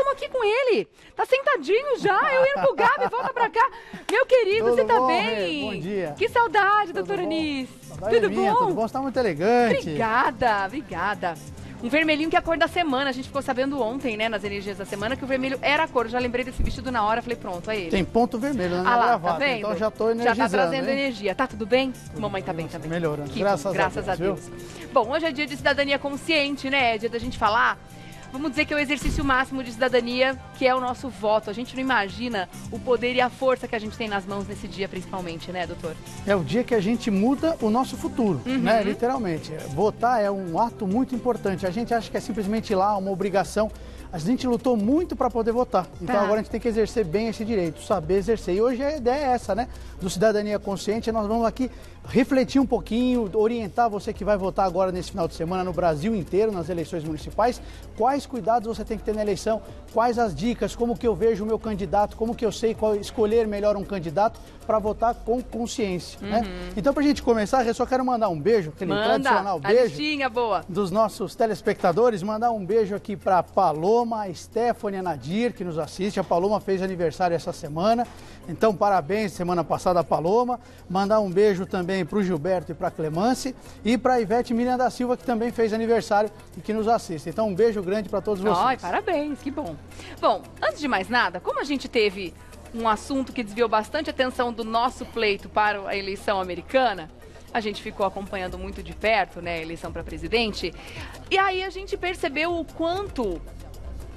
estamos aqui com ele. Tá sentadinho já, eu indo pro Gabi, volta pra cá. Meu querido, você tá bem? Bom dia. Que saudade, doutora Anis. Tudo bom? Tudo bom, você tá muito elegante. Obrigada, obrigada. Um vermelhinho que é a cor da semana. A gente ficou sabendo ontem, né, nas energias da semana, que o vermelho era a cor. Eu já lembrei desse vestido na hora, falei, pronto, é ele. Tem ponto vermelho na minha gravata, tá vendo? então já tô energizando. Já tá trazendo hein? energia. Tá tudo bem? Mamãe tá bem também. Melhorando, Que graças a Deus. Bom, hoje é dia de cidadania consciente, né? É dia da gente falar. Vamos dizer que é o exercício máximo de cidadania, que é o nosso voto. A gente não imagina o poder e a força que a gente tem nas mãos nesse dia, principalmente, né, doutor? É o dia que a gente muda o nosso futuro, né? Literalmente. Votar é um ato muito importante. A gente acha que é simplesmente ir lá, uma obrigação. A gente lutou muito para poder votar. Então agora a gente tem que exercer bem esse direito, saber exercer. E hoje a ideia é essa, né? Do Cidadania Consciente. Nós vamos aqui refletir um pouquinho, orientar você que vai votar agora nesse final de semana no Brasil inteiro, nas eleições municipais. Quais cuidados você tem que ter na eleição, quais as dicas, como que eu vejo o meu candidato, como que eu sei qual escolher melhor um candidato para votar com consciência, né? Então, para a gente começar, eu só quero mandar um beijo, aquele tradicional beijo boa. dos nossos telespectadores, mandar um beijo aqui para Paloma, a Stephanie, a Nadir, que nos assiste. A Paloma fez aniversário essa semana, então parabéns, semana passada a Paloma. Mandar um beijo também para o Gilberto e para a Clemance e para a Ivete Miriam da Silva, que também fez aniversário e que nos assiste. Então, um beijo grande para todos vocês. Ai, parabéns, que bom. Bom, antes de mais nada, como a gente teve um assunto que desviou bastante a atenção do nosso pleito para a eleição americana, a gente ficou acompanhando muito de perto, né, a eleição para presidente, e aí a gente percebeu o quanto,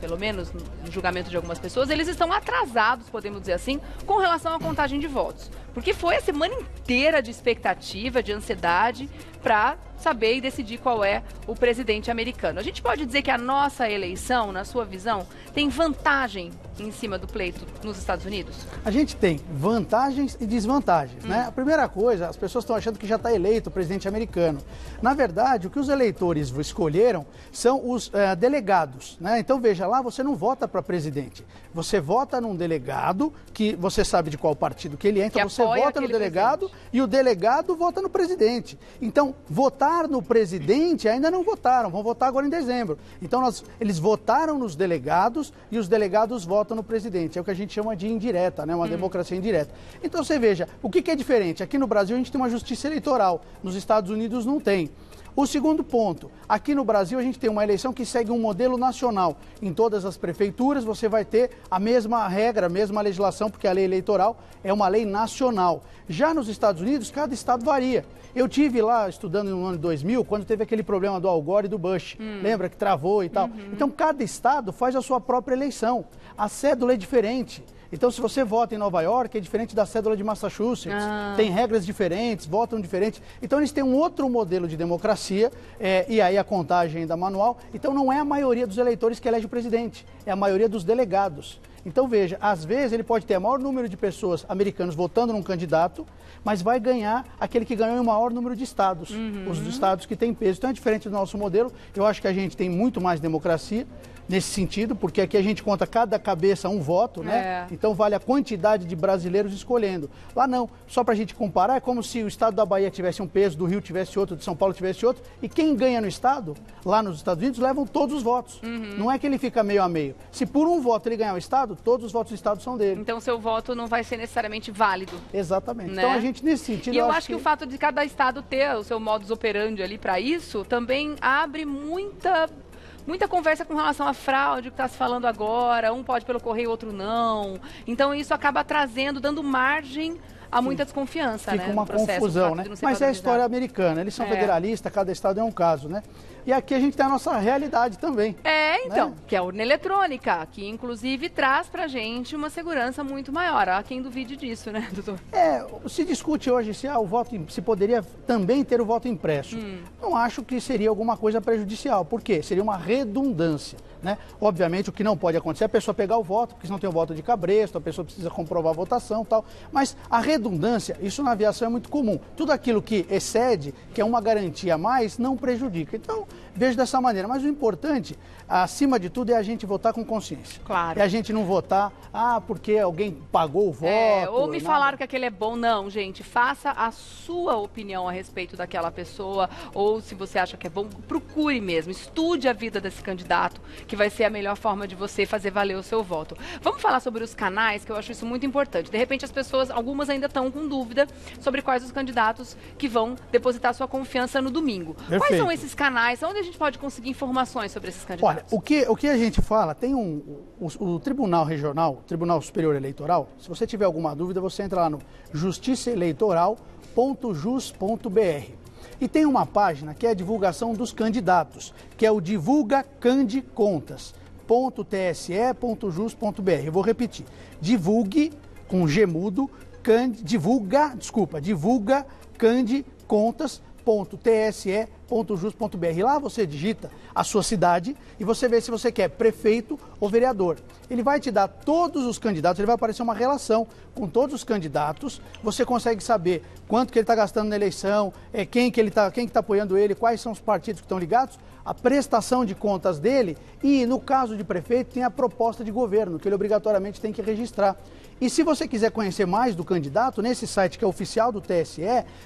pelo menos no julgamento de algumas pessoas, eles estão atrasados, podemos dizer assim, com relação à contagem de votos. Porque foi a semana inteira de expectativa, de ansiedade, para saber e decidir qual é o presidente americano. A gente pode dizer que a nossa eleição, na sua visão, tem vantagem em cima do pleito nos Estados Unidos? A gente tem vantagens e desvantagens, né? A primeira coisa, as pessoas estão achando que já está eleito o presidente americano. Na verdade, o que os eleitores escolheram são os delegados, né? Então, veja lá, você não vota para presidente. Você vota num delegado, que você sabe de qual partido que ele é, então você vota no delegado e o delegado vota no presidente. Então, votar no presidente ainda não votaram, vão votar agora em dezembro. Então, eles votaram nos delegados e os delegados votam no presidente. É o que a gente chama de indireta, né? Uma democracia indireta. Então, você veja, o que é diferente? Aqui no Brasil a gente tem uma justiça eleitoral, nos Estados Unidos não tem. O segundo ponto, aqui no Brasil a gente tem uma eleição que segue um modelo nacional. Em todas as prefeituras você vai ter a mesma regra, a mesma legislação, porque a lei eleitoral é uma lei nacional. Já nos Estados Unidos, cada estado varia. Eu tive lá estudando no ano 2000, quando teve aquele problema do Al Gore e do Bush. Lembra que travou e tal? Então, cada estado faz a sua própria eleição. A cédula é diferente. Então, se você vota em Nova York, é diferente da cédula de Massachusetts. Tem regras diferentes, votam diferentes. Então, eles têm um outro modelo de democracia, e aí a contagem ainda manual. Então, não é a maioria dos eleitores que elege o presidente, é a maioria dos delegados. Então, veja, às vezes ele pode ter o maior número de pessoas americanas votando num candidato, mas vai ganhar aquele que ganhou em maior número de estados, os estados que têm peso. Então, é diferente do nosso modelo. Eu acho que a gente tem muito mais democracia nesse sentido, porque aqui a gente conta cada cabeça um voto, né? Então vale a quantidade de brasileiros escolhendo. Lá não, só para a gente comparar, é como se o estado da Bahia tivesse um peso, do Rio tivesse outro, de São Paulo tivesse outro, e quem ganha no estado, lá nos Estados Unidos, levam todos os votos. Não é que ele fica meio a meio. Se por um voto ele ganhar o estado, todos os votos do estado são dele. Então seu voto não vai ser necessariamente válido. Exatamente. Né? Então a gente, nesse sentido... E eu acho que o fato de cada estado ter o seu modus operandi ali para isso, também abre muita conversa com relação à fraude que está se falando agora, um pode pelo correio, outro não. Então isso acaba trazendo, dando margem a muita desconfiança, Fica né? uma confusão, né? Mas é a história americana, eles são federalistas, cada estado é um caso, né? E aqui a gente tem a nossa realidade também. Então, né? Que é a urna eletrônica, que inclusive traz pra gente uma segurança muito maior. Há quem duvide disso, né, doutor? Se discute hoje se o voto, se poderia também ter o voto impresso. Não acho que seria alguma coisa prejudicial. Por quê? Seria uma redundância, né? Obviamente, o que não pode acontecer é a pessoa pegar o voto, porque senão tem o voto de cabresto, a pessoa precisa comprovar a votação e tal. Mas a redundância, isso na aviação é muito comum. Tudo aquilo que excede, que é uma garantia a mais, não prejudica. Então, vejo dessa maneira. Mas o importante, acima de tudo, é a gente votar com consciência. Claro. É a gente não votar, porque alguém pagou o voto. Ou me falaram que aquele é bom. Não, gente, faça a sua opinião a respeito daquela pessoa. Ou se você acha que é bom, procure mesmo. Estude a vida desse candidato, que vai ser a melhor forma de você fazer valer o seu voto. Vamos falar sobre os canais, que eu acho isso muito importante. De repente as pessoas, algumas ainda estão com dúvida sobre quais os candidatos que vão depositar sua confiança no domingo. Perfeito. Quais são esses canais? Onde a gente pode conseguir informações sobre esses candidatos? Olha, o que a gente fala, tem o Tribunal Regional, Tribunal Superior Eleitoral, se você tiver alguma dúvida, você entra lá no justiçaeleitoral.jus.br. E tem uma página que é a divulgação dos candidatos, que é o divulgacandicontas.tse.jus.br. Eu vou repetir. Divulgue, com G mudo, divulga candicontas.tse.jus.br. Lá você digita a sua cidade e você vê se você quer prefeito ou vereador. Ele vai te dar todos os candidatos, ele vai aparecer uma relação com todos os candidatos. Você consegue saber quanto que ele está gastando na eleição, quem que está apoiando ele, quais são os partidos que estão ligados, a prestação de contas dele e, no caso de prefeito, tem a proposta de governo, que ele obrigatoriamente tem que registrar. E se você quiser conhecer mais do candidato, nesse site que é oficial do TSE,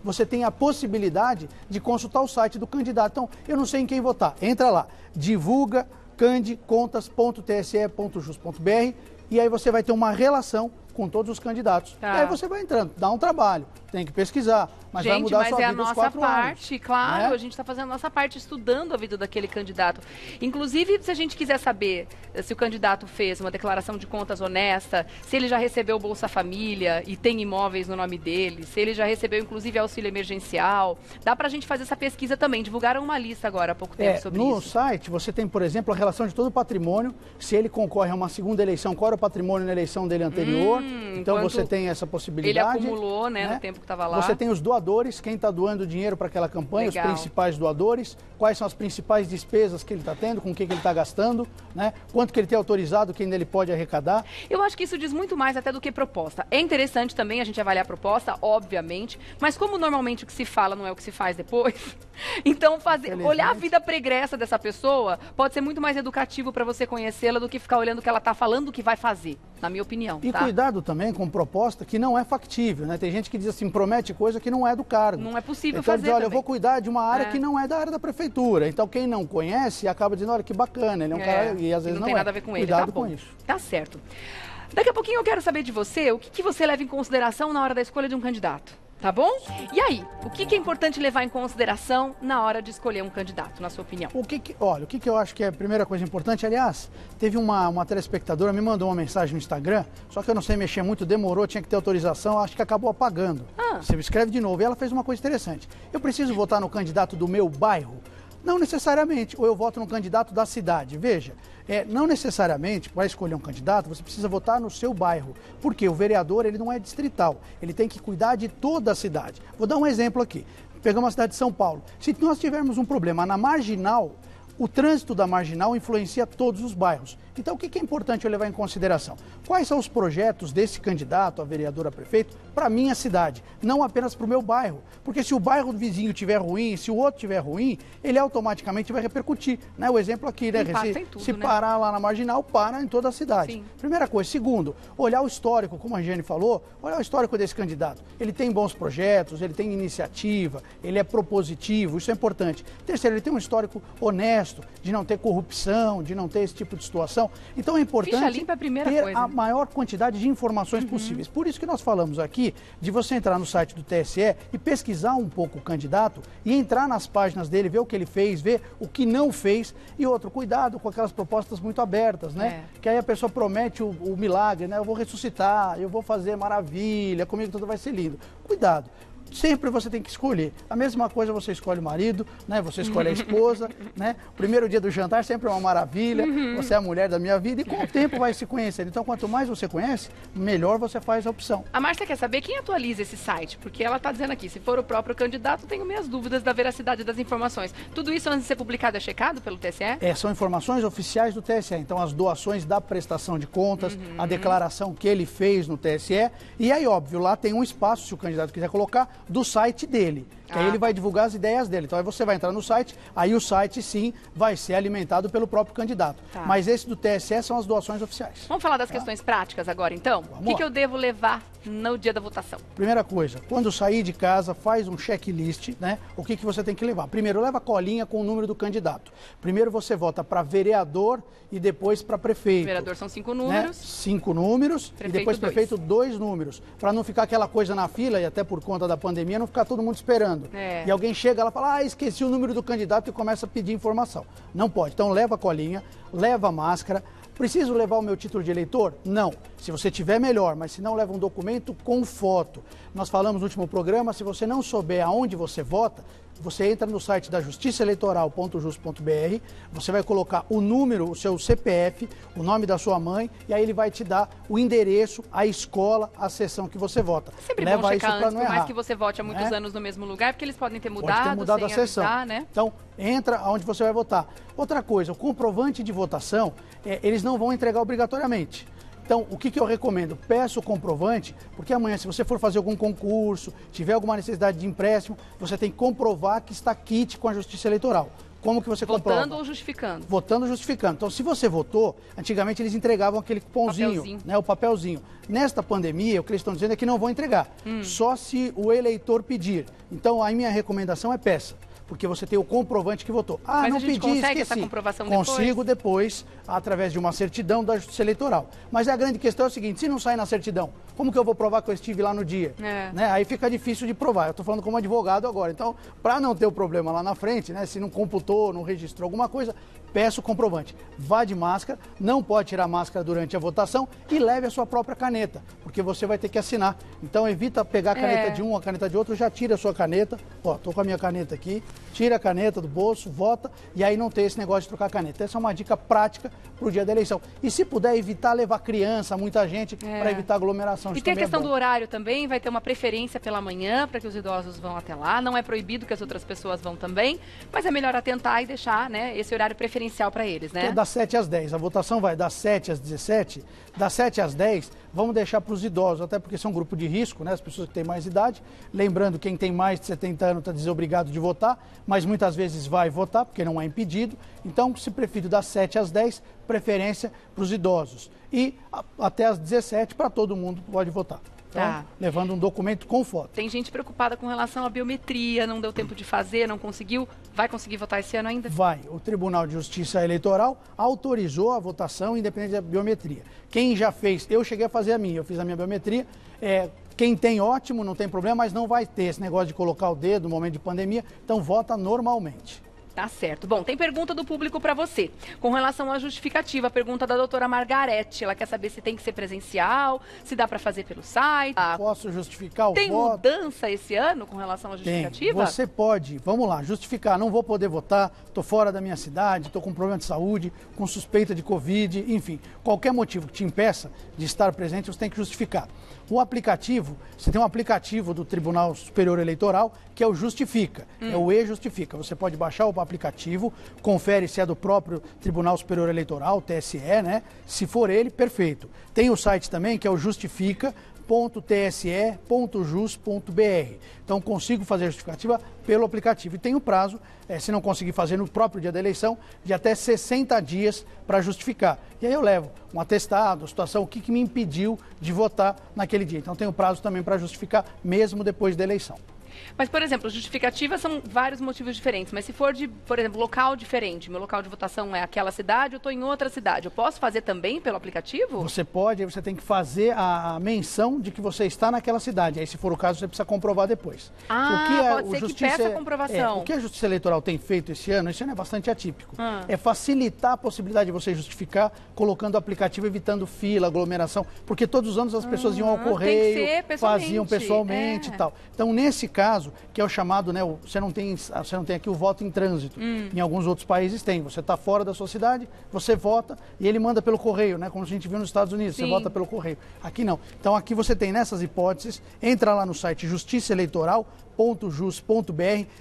você tem a possibilidade de consultar o site do candidato. Então, eu não sei em quem votar. Entra lá, divulga candicontas.tse.jus.br e aí você vai ter uma relação com todos os candidatos. Tá. E aí você vai entrando, dá um trabalho, tem que pesquisar, mas vai mudar a sua vida aos 4 anos. Mas é a nossa parte, claro, né? A gente está fazendo a nossa parte, estudando a vida daquele candidato. Inclusive, se a gente quiser saber se o candidato fez uma declaração de contas honesta, se ele já recebeu o Bolsa Família e tem imóveis no nome dele, se ele já recebeu, inclusive, auxílio emergencial, dá para a gente fazer essa pesquisa também. Divulgaram uma lista agora há pouco tempo sobre isso. No site, você tem, por exemplo, a relação de todo o patrimônio, se ele concorre a uma segunda eleição, qual era o patrimônio na eleição dele anterior. Então você tem essa possibilidade. Ele acumulou, né, no tempo que estava lá. Você tem os doadores, quem está doando dinheiro para aquela campanha, Legal. Os principais doadores, quais são as principais despesas que ele está tendo, com o que ele está gastando, né? Quanto que ele tem autorizado, quem ele pode arrecadar. Eu acho que isso diz muito mais até do que proposta. É interessante também a gente avaliar a proposta, obviamente, mas como normalmente o que se fala não é o que se faz depois, então olhar a vida pregressa dessa pessoa pode ser muito mais educativo para você conhecê-la do que ficar olhando o que ela está falando, o que vai fazer, na minha opinião. E tá? cuidado também com proposta que não é factível, né? Tem gente que diz assim, promete coisa que não é do cargo. Não é possível então, fazer diz, olha, também. eu vou cuidar de uma área que não é da área da prefeitura. Então, quem não conhece acaba dizendo, olha, que bacana, ele é um cara, e às vezes não tem nada a ver com ele. Cuidado Tá bom. com isso. Tá certo. Daqui a pouquinho eu quero saber de você, o que você leva em consideração na hora da escolha de um candidato. Tá bom? E aí, o que é importante levar em consideração na hora de escolher um candidato, na sua opinião? Olha, o que eu acho que é a primeira coisa importante, aliás, teve uma telespectadora, me mandou uma mensagem no Instagram, só que eu não sei mexer muito, demorou, tinha que ter autorização, acho que acabou apagando. Você escreve de novo, e ela fez uma coisa interessante. Eu preciso votar no candidato do meu bairro? Não necessariamente, ou eu voto no candidato da cidade. Veja, não necessariamente, para escolher um candidato, você precisa votar no seu bairro. Porque o vereador, ele não é distrital, ele tem que cuidar de toda a cidade. Vou dar um exemplo aqui. Pegamos a cidade de São Paulo. Se nós tivermos um problema na Marginal, o trânsito da Marginal influencia todos os bairros. Então, o que é importante eu levar em consideração? Quais são os projetos desse candidato a vereador, a prefeito, para a minha cidade, não apenas para o meu bairro? Porque se o bairro do vizinho estiver ruim, se o outro estiver ruim, ele automaticamente vai repercutir. Né? O exemplo aqui, né? Se parar lá na Marginal, para em toda a cidade. Sim. Primeira coisa. Segundo, olhar o histórico, como a Jane falou, olhar o histórico desse candidato. Ele tem bons projetos, ele tem iniciativa, ele é propositivo, isso é importante. Terceiro, ele tem um histórico honesto, de não ter corrupção, de não ter esse tipo de situação. Então é importante ter a maior quantidade de informações possíveis. Por isso que nós falamos aqui de você entrar no site do TSE e pesquisar um pouco o candidato e entrar nas páginas dele, ver o que ele fez, ver o que não fez. E outro, cuidado com aquelas propostas muito abertas, né? Que aí a pessoa promete o milagre, né? Eu vou ressuscitar, eu vou fazer maravilha, comigo tudo vai ser lindo. Cuidado. Sempre você tem que escolher. A mesma coisa você escolhe o marido, né? Você escolhe a esposa, né? O primeiro dia do jantar sempre é uma maravilha. Você é a mulher da minha vida e com o tempo vai se conhecendo. Então, quanto mais você conhece, melhor você faz a opção. A Márcia quer saber quem atualiza esse site, porque ela está dizendo aqui, se for o próprio candidato, tenho minhas dúvidas da veracidade das informações. Tudo isso antes de ser publicado é checado pelo TSE? São informações oficiais do TSE. Então, as doações da prestação de contas, a declaração que ele fez no TSE. E aí, óbvio, lá tem um espaço, se o candidato quiser colocar, do site dele. Que aí ele vai divulgar as ideias dele. Então aí você vai entrar no site, aí o site sim vai ser alimentado pelo próprio candidato. Tá. Mas esse do TSE são as doações oficiais. Vamos falar das questões práticas agora, então? O que eu devo levar no dia da votação? Primeira coisa, quando sair de casa, faz um checklist, né? O que você tem que levar? Primeiro, leva a colinha com o número do candidato. Primeiro você vota para vereador e depois para prefeito. Vereador são 5 números. Né? 5 números prefeito e depois prefeito 2 números. Para não ficar aquela coisa na fila e até por conta da pandemia não ficar todo mundo esperando. E alguém chega lá e fala, esqueci o número do candidato e começa a pedir informação. Não pode. Então leva a colinha, leva a máscara. Preciso levar o meu título de eleitor? Não. Se você tiver, melhor, mas se não, leva um documento com foto. Nós falamos no último programa, se você não souber aonde você vota, você entra no site da justiçaeleitoral.jus.br, você vai colocar o número, o seu CPF, o nome da sua mãe, e aí ele vai te dar o endereço, a escola, a seção que você vota. É sempre bom checar antes, por mais que você vote há muitos anos no mesmo lugar, porque eles podem ter mudado, pode ter mudado a sessão. Avisar, né? Então, entra onde você vai votar. Outra coisa, o comprovante de votação, eles não vão entregar obrigatoriamente. Então, o que eu recomendo? Peça o comprovante, porque amanhã, se você for fazer algum concurso, tiver alguma necessidade de empréstimo, você tem que comprovar que está quite com a Justiça Eleitoral. Como que você comprova? Votando ou justificando? Votando ou justificando. Então, se você votou, antigamente eles entregavam aquele cupomzinho, né, o papelzinho. Nesta pandemia, o que eles estão dizendo é que não vão entregar, só se o eleitor pedir. Então, a minha recomendação é peça. Porque você tem o comprovante que votou. Mas não a gente pedi, consegue esqueci. essa comprovação Consigo depois, através de uma certidão da Justiça Eleitoral. Mas a grande questão é o seguinte, se não sai na certidão, como que eu vou provar que eu estive lá no dia? Né? Aí fica difícil de provar. Eu estou falando como advogado agora. Então, para não ter o problema lá na frente, né, se não computou, não registrou alguma coisa, peça o comprovante. Vá de máscara, não pode tirar máscara durante a votação e leve a sua própria caneta, porque você vai ter que assinar. Então, evita pegar a caneta de um, a caneta de outro, já tira a sua caneta. Ó, estou com a minha caneta aqui. Tira a caneta do bolso, vota, e aí não tem esse negócio de trocar a caneta. Essa é uma dica prática para o dia da eleição. E se puder evitar levar criança, muita gente, para evitar aglomeração. E tem a questão do horário também, vai ter uma preferência pela manhã para que os idosos vão até lá. Não é proibido que as outras pessoas vão também, mas é melhor atentar e deixar, né, esse horário preferencial para eles, né? Que é das 7 às 10. A votação vai das 7 às 17, das 7 às 10, vamos deixar para os idosos, até porque são um grupo de risco, né? As pessoas que têm mais idade. Lembrando, quem tem mais de 70 anos está desobrigado de votar, mas muitas vezes vai votar, porque não é impedido. Então, se prefere das 7 às 10, preferência para os idosos. E até às 17, para todo mundo pode votar. Então, levando um documento com foto. Tem gente preocupada com relação à biometria, não deu tempo de fazer, não conseguiu. Vai conseguir votar esse ano ainda? Vai. O Tribunal de Justiça Eleitoral autorizou a votação independente da biometria. Quem já fez, eu cheguei a fazer a minha, eu fiz a minha biometria. Quem tem, ótimo, não tem problema, mas não vai ter esse negócio de colocar o dedo no momento de pandemia, então vota normalmente. Tá certo. Bom, tem pergunta do público para você. Com relação à justificativa, a pergunta da doutora Margarete. Ela quer saber se tem que ser presencial, se dá para fazer pelo site. Posso justificar o voto? Tem mudança esse ano com relação à justificativa? Tem. Você pode, vamos lá, justificar. Não vou poder votar, estou fora da minha cidade, estou com problema de saúde, com suspeita de Covid, enfim. Qualquer motivo que te impeça de estar presente, você tem que justificar. O aplicativo, você tem um aplicativo do Tribunal Superior Eleitoral, que é o Justifica, é o E-Justifica. Você pode baixar o aplicativo, confere se é do próprio Tribunal Superior Eleitoral, TSE, né? Se for ele, perfeito. Tem o site também, que é o justifica.tse.jus.br. Então, consigo fazer a justificativa pelo aplicativo. E tem o prazo, se não conseguir fazer no próprio dia da eleição, de até 60 dias para justificar. E aí eu levo um atestado, a situação, o que me impediu de votar naquele dia. Então, tem o prazo também para justificar, mesmo depois da eleição. Mas, por exemplo, justificativas são vários motivos diferentes, mas se for de, por exemplo, local diferente, meu local de votação é aquela cidade, eu estou em outra cidade, eu posso fazer também pelo aplicativo? Você pode, aí você tem que fazer a menção de que você está naquela cidade, aí se for o caso você precisa comprovar depois. Pode ser que peça a comprovação. O que a Justiça Eleitoral tem feito esse ano é bastante atípico, é facilitar a possibilidade de você justificar colocando o aplicativo, evitando fila, aglomeração, porque todos os anos as pessoas iam ao correio, faziam pessoalmente e tal. Então, nesse caso, que é o chamado, né, você não tem aqui o voto em trânsito. Em alguns outros países tem. Você está fora da sua cidade, você vota e ele manda pelo correio, né, como a gente viu nos Estados Unidos, você vota pelo correio. Aqui não. Então aqui você tem nessas hipóteses, entra lá no site justiçaeleitoral.jus.br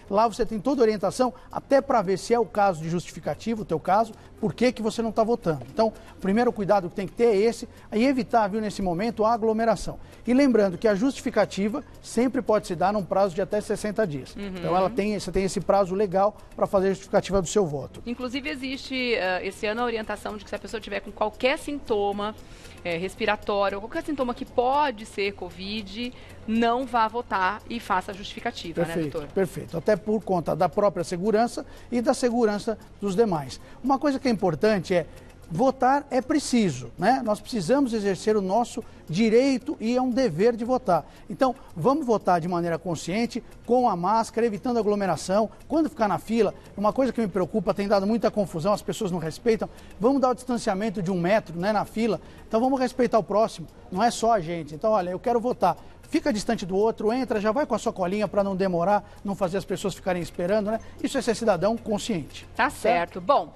Lá você tem toda a orientação, até para ver se é o caso de justificativo, o teu caso, por que você não está votando. Então, o primeiro cuidado que tem que ter é esse, e evitar, viu, nesse momento, a aglomeração. E lembrando que a justificativa sempre pode se dar num prazo de até 60 dias. Então, você tem esse prazo legal para fazer a justificativa do seu voto. Inclusive, existe esse ano a orientação de que se a pessoa tiver com qualquer sintoma respiratório, qualquer sintoma que pode ser Covid, não vá votar e faça a justificativa, Perfeito, né, doutor? Perfeito, até por conta da própria segurança e da segurança dos demais. Uma coisa que é importante é, votar é preciso, né? Nós precisamos exercer o nosso direito e é um dever de votar. Então, vamos votar de maneira consciente, com a máscara, evitando aglomeração. Quando ficar na fila, uma coisa que me preocupa, tem dado muita confusão, as pessoas não respeitam. Vamos dar o distanciamento de 1 metro, né, na fila. Então, vamos respeitar o próximo, não é só a gente. Então, olha, eu quero votar. Fica distante do outro, entra, já vai com a sua colinha para não demorar, não fazer as pessoas ficarem esperando, né? Isso é ser cidadão consciente. Tá certo. Bom,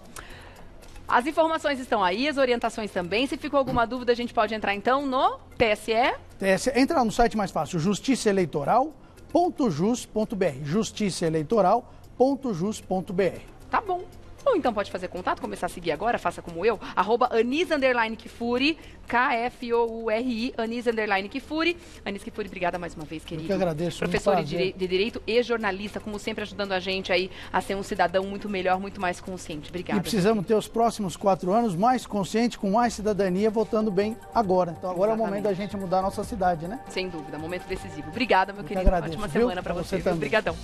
as informações estão aí, as orientações também. Se ficou alguma dúvida, a gente pode entrar então no TSE. Entra lá no site mais fácil, justiçaeleitoral.jus.br. Justiçaeleitoral.jus.br. Tá bom. Ou então pode fazer contato, começar a seguir agora, faça como eu, @Anis_Kfouri, Kfouri, Anis_Kfouri. Anis Kfouri, obrigada mais uma vez, querido. Eu que agradeço. Professor de Direito e jornalista, como sempre ajudando a gente aí a ser um cidadão muito melhor, muito mais consciente. Obrigada. E precisamos ter os próximos 4 anos mais consciente, com mais cidadania, votando bem agora. Então agora Exatamente. É o momento da gente mudar a nossa cidade, né? Sem dúvida, momento decisivo. Obrigada, meu querido. Agradeço, ótima semana para você. Obrigadão.